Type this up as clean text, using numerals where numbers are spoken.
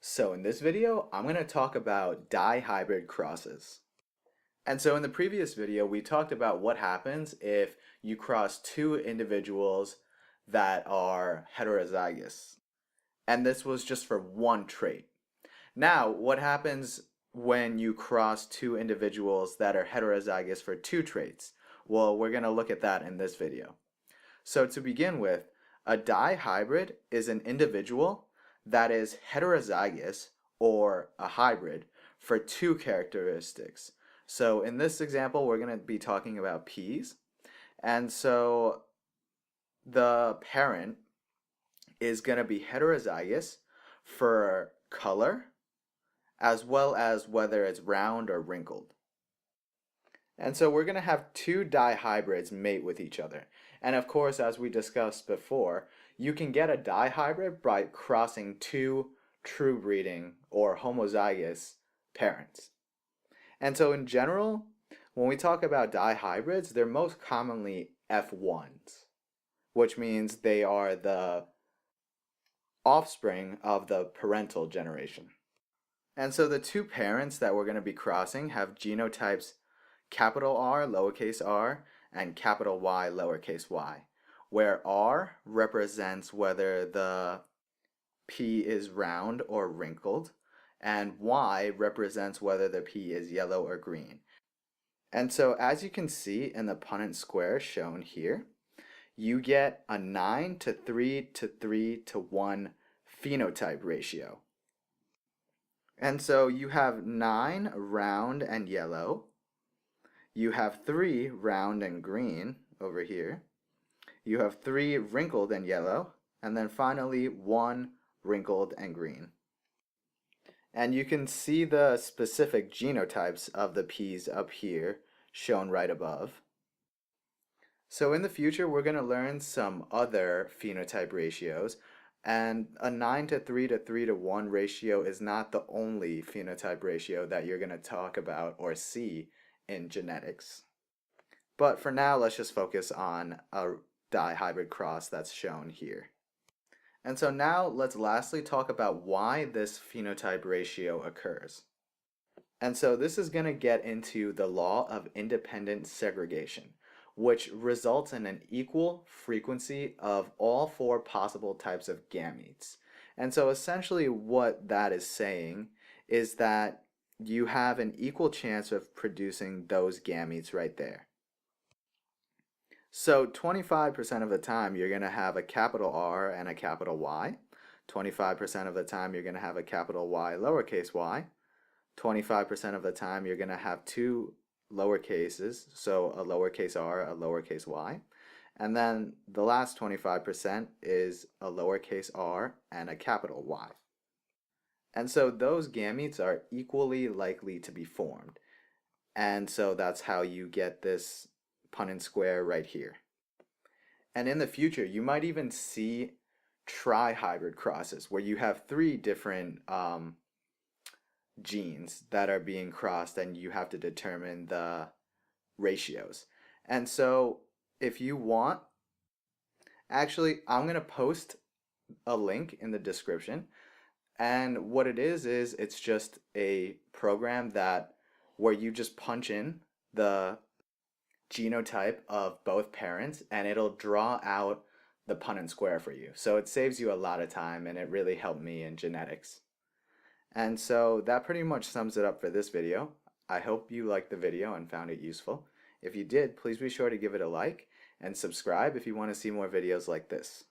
So in this video, I'm going to talk about dihybrid crosses. And so in the previous video, we talked about what happens if you cross two individuals that are heterozygous. And this was just for one trait. Now, what happens when you cross two individuals that are heterozygous for two traits? Well, we're going to look at that in this video. So to begin with, a dihybrid is an individual that is heterozygous or a hybrid for two characteristics. So in this example, we're going to be talking about peas. And so the parent is going to be heterozygous for color as well as whether it's round or wrinkled. And so we're going to have two dihybrids mate with each other. And of course, as we discussed before, you can get a dihybrid by crossing two true breeding or homozygous parents. And so in general, when we talk about dihybrids, they're most commonly F1s, which means they are the offspring of the parental generation. And so the two parents that we're going to be crossing have genotypes capital R, lowercase r, and capital Y, lowercase y, where R represents whether the pea is round or wrinkled, and Y represents whether the pea is yellow or green. And so as you can see in the punnett square shown here, you get a 9 to 3 to 3 to 1 phenotype ratio. And so you have 9 round and yellow. You have 3 round and green over here. You have 3 wrinkled and yellow. And then finally 1 wrinkled and green. And you can see the specific genotypes of the peas up here shown right above. So in the future, we're going to learn some other phenotype ratios. And a 9 to 3 to 3 to 1 ratio is not the only phenotype ratio that you're going to talk about or see in genetics. But for now, let's just focus on a dihybrid cross that's shown here. And so now let's lastly talk about why this phenotype ratio occurs. And so this is going to get into the law of independent segregation, which results in an equal frequency of all 4 possible types of gametes. And so essentially what that is saying is that you have an equal chance of producing those gametes right there. So 25% of the time you're going to have a capital R and a capital Y. 25% of the time you're going to have a capital Y lowercase y. 25% of the time you're going to have 2 lowercases, so a lowercase r, a lowercase y. And then the last 25% is a lowercase r and a capital Y. And so those gametes are equally likely to be formed. And so that's how you get this punnett square right here. And in the future, you might even see trihybrid crosses where you have 3 different genes that are being crossed and you have to determine the ratios. And so if you want, actually I'm going to post a link in the description, and what it is it's just a program that where you just punch in the genotype of both parents and it'll draw out the punnett square for you. So it saves you a lot of time and it really helped me in genetics. And so that pretty much sums it up for this video. I hope you liked the video and found it useful. If you did, please be sure to give it a like and subscribe if you want to see more videos like this.